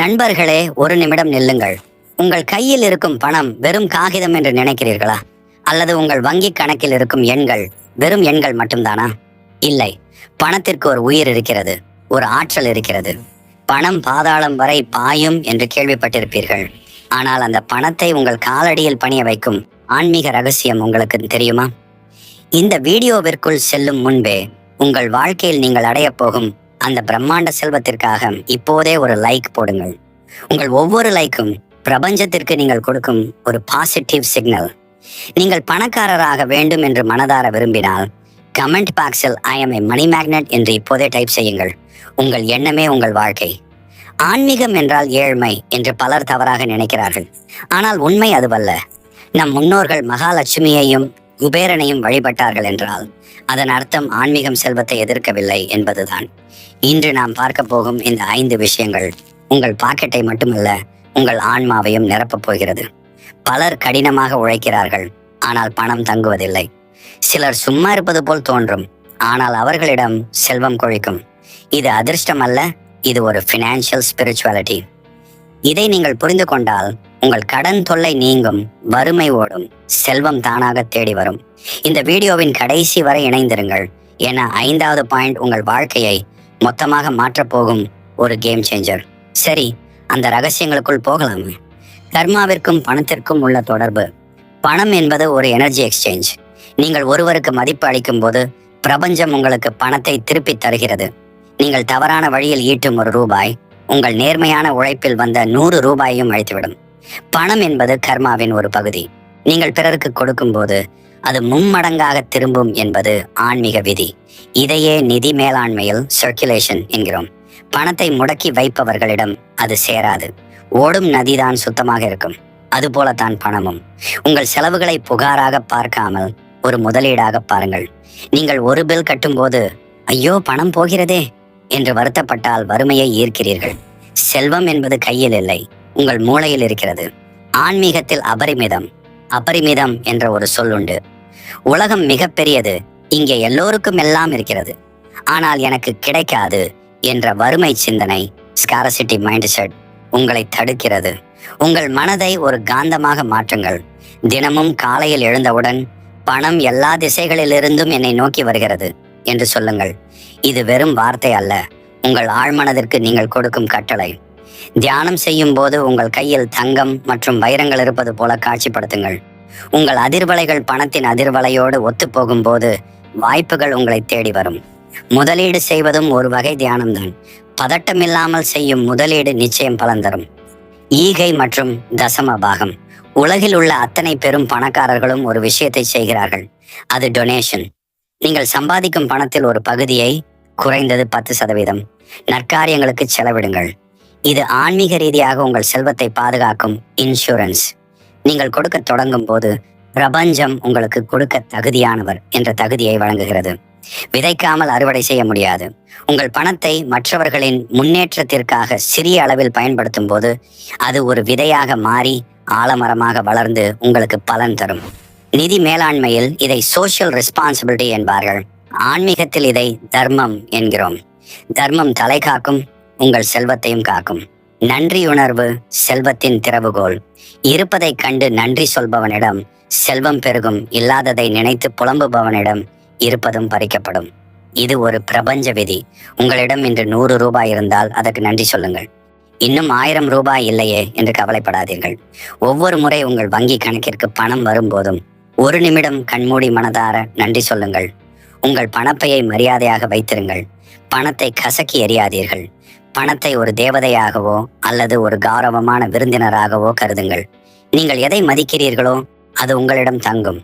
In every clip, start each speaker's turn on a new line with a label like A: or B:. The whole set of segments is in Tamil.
A: நண்பர்களே, ஒரு நிமிடம் நில்லுங்கள். உங்கள் கையில் இருக்கும் பணம் வெறும் காகிதம் என்று நினைக்கிறீர்களா? அல்லது உங்கள் வங்கி கணக்கில் இருக்கும் எண்கள் வெறும் எண்கள் மட்டும்தானா? இல்லை, பணத்திற்கு ஒரு உயிர் இருக்கிறது, ஒரு ஆற்றல் இருக்கிறது. பணம் பாதாளம் வரை பாயும் என்று கேள்விப்பட்டிருப்பீர்கள். ஆனால் அந்த பணத்தை உங்கள் காலடியில் பணிய வைக்கும் ஆன்மீக ரகசியம் உங்களுக்கு தெரியுமா? இந்த வீடியோவிற்குள் செல்லும் முன்பே உங்கள் வாழ்க்கையில் நீங்கள் அடையப் போகும் அந்த பிரம்மாண்ட செல்வத்திற்காக இப்போதே ஒரு லைக் போடுங்கள். உங்கள் ஒவ்வொரு லைக்கும் பிரபஞ்சத்திற்கு நீங்கள் கொடுக்கும் ஒரு பாசிட்டிவ் சிக்னல். நீங்கள் பணக்காரராக வேண்டும் என்று மனதார விரும்பினால் கமெண்ட் பாக்ஸில் I M A money magnet என்று இப்போதே டைப் செய்யுங்கள். உங்கள் எண்ணமே உங்கள் வாழ்க்கை. ஆன்மீகம் என்றால் ஏழ்மை என்று பலர் தவறாக நினைக்கிறார்கள். ஆனால் உண்மை அதுவல்ல. நம் முன்னோர்கள் மகாலட்சுமியையும் குபேரனையும் வழிபட்டார்கள் என்றால் அதன் அர்த்தம் ஆன்மீகம் செல்வத்தை எதிர்க்கவில்லை என்பதுதான். இன்று நாம் பார்க்க போகும் இந்த 5 விஷயங்கள் உங்கள் பாக்கெட்டை மட்டுமல்ல, உங்கள் ஆன்மாவையும் நிரப்பப் போகிறது. பலர் கடினமாக உழைக்கிறார்கள், ஆனால் பணம் தங்குவதில்லை. சிலர் சும்மா இருப்பது போல் தோன்றும், ஆனால் அவர்களிடம் செல்வம் கொழிக்கும். இது அதிர்ஷ்டம் அல்ல, இது ஒரு ஃபினான்ஷியல் ஸ்பிரிச்சுவாலிட்டி. இதை நீங்கள் புரிந்து கொண்டால் உங்கள் கடன் தொல்லை நீங்கும், வறுமை ஓடும், செல்வம் தானாக தேடி வரும். இந்த வீடியோவின் கடைசி வரை இணைந்திருங்கள். என 5வது பாயிண்ட் உங்கள் வாழ்க்கையை மொத்தமாக மாற்றப்போகும் ஒரு கேம் சேஞ்சர். சரி, அந்த ரகசியங்களுக்குள் போகலாம். கர்மாவிற்கும் பணத்திற்கும் உள்ள தொடர்பு. பணம் என்பது ஒரு எனர்ஜி எக்ஸ்சேஞ்ச். நீங்கள் ஒருவருக்கு மதிப்பு அளிக்கும் போது பிரபஞ்சம் உங்களுக்கு பணத்தை திருப்பி தருகிறது. நீங்கள் தவறான வழியில் ஈட்டும் ₹1 உங்கள் நேர்மையான உழைப்பில் வந்த ₹100 அழித்துவிடும். பணம் என்பது கர்மாவின் ஒரு பகுதி. நீங்கள் பிறருக்கு கொடுக்கும் போது அது மும்மடங்காக திரும்பும் என்பது ஆன்மீக விதி. இதையே நிதி மேலாண்மையில் சர்க்குலேஷன் என்கிறோம். பணத்தை முடக்கி வைப்பவர்களிடம் அது சேராது. ஓடும் நதிதான் சுத்தமாக இருக்கும். அதுபோலத்தான் பணமும். உங்கள் செலவுகளை புகாராக பார்க்காமல் ஒரு முதலீடாக பாருங்கள். நீங்கள் ஒரு பில் கட்டும் போது ஐயோ பணம் போகிறதே என்று வருத்தப்பட்டால் வறுமையை ஈர்க்கிறீர்கள். செல்வம் என்பது கையில் இல்லை, உங்கள் மூளையில் இருக்கிறது. ஆன்மீகத்தில் அபரிமிதம் என்ற ஒரு சொல் உண்டு. உலகம் மிகப்பெரியது, இங்கே எல்லோருக்கும் எல்லாம் இருக்கிறது, ஆனால் எனக்கு கிடைக்காது என்ற வறுமை சிந்தனை, ஸ்காரசிட்டி மைண்ட் செட் உங்களை தடுக்கிறது. உங்கள் மனதை ஒரு காந்தமாக மாற்றுங்கள். தினமும் காலையில் எழுந்தவுடன் பணம் எல்லா திசைகளிலிருந்தும் என்னை நோக்கி வருகிறது என்று சொல்லுங்கள். இது வெறும் வார்த்தை அல்ல, உங்கள் ஆழ்மனதிற்கு நீங்கள் கொடுக்கும் கட்டளை. தியானம் செய்யும் போது உங்கள் கையில் தங்கம் மற்றும் வைரங்கள் இருப்பது போல காட்சிப்படுத்துங்கள். உங்கள் அதிர்வலைகள் பணத்தின் அதிர்வலையோடு ஒத்து போகும் போது வாய்ப்புகள் உங்களை தேடி வரும். முதலீடு செய்வதும் ஒரு வகை தியானம்தான். பதட்டமில்லாமல் செய்யும் முதலீடு நிச்சயம் பலன் தரும். ஈகை மற்றும் தசம பாகம். உலகில் உள்ள அத்தனை பெரும் பணக்காரர்களும் ஒரு விஷயத்தை செய்கிறார்கள், அது டொனேஷன். நீங்கள் சம்பாதிக்கும் பணத்தில் ஒரு பகுதியை, குறைந்தது 10%, நற்காரியங்களுக்கு செலவிடுங்கள். இது ஆன்மீக ரீதியாக உங்கள் செல்வத்தை பாதுகாக்கும் இன்சூரன்ஸ். நீங்கள் கொடுக்க தொடங்கும் போது பிரபஞ்சம் உங்களுக்கு கொடுக்க தகுதியானவர் என்ற தகுதியை வழங்குகிறது. விதைக்காமல் அறுவடை செய்ய முடியாது. உங்கள் பணத்தை மற்றவர்களின் முன்னேற்றத்திற்காக சிறிய அளவில் பயன்படுத்தும் போது அது ஒரு விதையாக மாறி ஆலமரமாக வளர்ந்து உங்களுக்கு பலன் தரும். நிதி மேலாண்மையில் இதை சோஷியல் ரெஸ்பான்சிபிலிட்டி என்பார்கள். ஆன்மீகத்தில் இதை தர்மம் என்கிறோம். தர்மம் தலை காக்கும், உங்கள் செல்வத்தையும் காக்கும். நன்றியுணர்வு செல்வத்தின் திறவுகோல். இருப்பதை கண்டு நன்றி சொல்பவனிடம் செல்வம் பெருகும், இல்லாததை நினைத்து புலம்புபவனிடம் இருப்பதும் பறிக்கப்படும். இது ஒரு பிரபஞ்ச விதி. உங்களிடம் இன்று ₹100 இருந்தால் அதற்கு நன்றி சொல்லுங்கள். இன்னும் ₹1000 இல்லையே என்று கவலைப்படாதீர்கள். ஒவ்வொரு முறை உங்கள் வங்கி கணக்கிற்கு பணம் வரும்போதும் ஒரு நிமிடம் கண்மூடி மனதார நன்றி சொல்லுங்கள். உங்கள் பணப்பையை மரியாதையாக வைத்திருங்கள். பணத்தை கசக்கி எறியாதீர்கள். பணத்தை ஒரு தேவதையாகவோ அல்லது ஒரு கௌரவமான விருந்தினராகவோ கருதுங்கள். நீங்கள் எதை மதிக்கிறீர்களோ அது உங்களிடம் தங்கும்.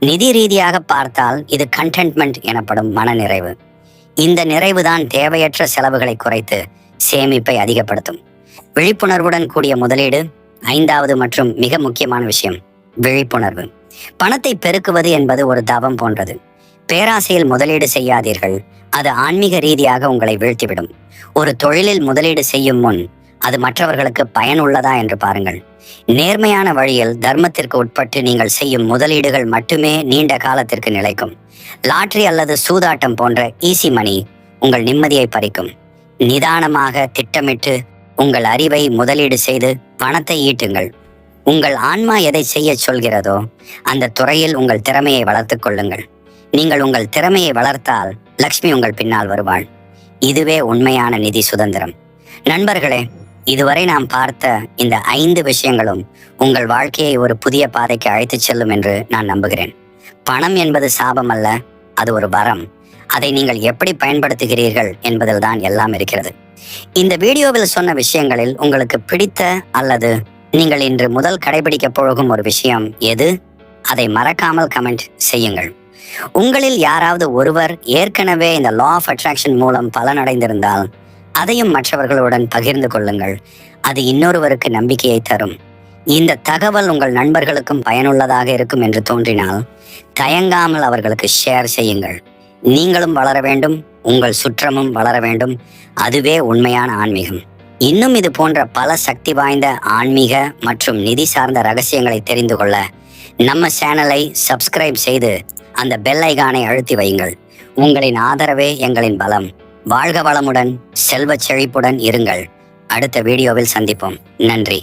A: நிதி ரீதியாக பார்த்தால் இது கண்டென்ட்மெண்ட் எனப்படும் மனநிறைவு. இந்த நிறைவுதான் தேவையற்ற செலவுகளை குறைத்து சேமிப்பை அதிகப்படுத்தும். விழிப்புணர்வுடன் கூடிய முதலீடு. 5வது மற்றும் மிக முக்கியமான விஷயம், விழிப்புணர்வு. பணத்தை பெருக்குவது என்பது ஒரு தவம் போன்றது. பேராசையில் முதலீடு செய்யாதீர்கள், அது ஆன்மீக ரீதியாக உங்களை வீழ்த்திவிடும். ஒரு தொழிலில் முதலீடு செய்யும் முன் அது மற்றவர்களுக்கு பயனுள்ளதா என்று பாருங்கள். நேர்மையான வழியில் தர்மத்திற்கு உட்பட்டு நீங்கள் செய்யும் முதலீடுகள் மட்டுமே நீண்ட காலத்திற்கு நிலைக்கும். லாட்டரி அல்லது சூதாட்டம் போன்ற ஈஸி மணி உங்கள் நிம்மதியை பறிக்கும். நிதானமாக திட்டமிட்டு உங்கள் அறிவை முதலீடு செய்து பணத்தை ஈட்டுங்கள். உங்கள் ஆன்மா எதை செய்ய சொல்கிறதோ அந்த துறையில் உங்கள் திறமையை வளர்த்துக் கொள்ளுங்கள். நீங்கள் உங்கள் திறமையை வளர்த்தால் லக்ஷ்மி உங்கள் பின்னால் வருவாள். இதுவே உண்மையான நிதி சுதந்திரம். நண்பர்களே, இதுவரை நாம் பார்த்த இந்த 5 விஷயங்களும் உங்கள் வாழ்க்கையை ஒரு புதிய பாதைக்கு அழைத்துச் செல்லும் என்று நான் நம்புகிறேன். பணம் என்பது சாபம் அல்ல, அது ஒரு வரம். அதை நீங்கள் எப்படி பயன்படுத்துகிறீர்கள் என்பதில் தான் எல்லாம் இருக்கிறது. இந்த வீடியோவில் சொன்ன விஷயங்களில் உங்களுக்கு பிடித்த அல்லது நீங்கள் இன்று முதல் கடைபிடிக்க போகும் ஒரு விஷயம் எது? அதை மறக்காமல் கமெண்ட் செய்யுங்கள். உங்களில் யாராவது ஒருவர் ஏற்கனவே இந்த லா ஆஃப் அட்ராக்ஷன் மூலம் பலனடைந்திருந்தால் அதையும் மற்றவர்களுடன் பகிர்ந்து கொள்ளுங்கள். அது இன்னொருவருக்கு நம்பிக்கையை தரும். இந்த தகவல் உங்கள் நண்பர்களுக்கும் பயனுள்ளதாக இருக்கும் என்று தோன்றினால் தயங்காமல் அவர்களுக்கு ஷேர் செய்யுங்கள். நீங்களும் வளர வேண்டும், உங்கள் சுற்றமும் வளர வேண்டும். அதுவே உண்மையான ஆன்மீகம். இன்னும் இது போன்ற பல சக்தி வாய்ந்த ஆன்மீக மற்றும் நிதி சார்ந்த ரகசியங்களை தெரிந்து கொள்ள நம்ம சேனலை சப்ஸ்கிரைப் செய்து அந்த பெல் ஐகானை அழுத்தி வையுங்கள். உங்களின் ஆதரவே எங்களின் பலம். வாழ்க வளமுடன், செல்வச் செழிப்புடன் இருங்கள். அடுத்த வீடியோவில் சந்திப்போம். நன்றி.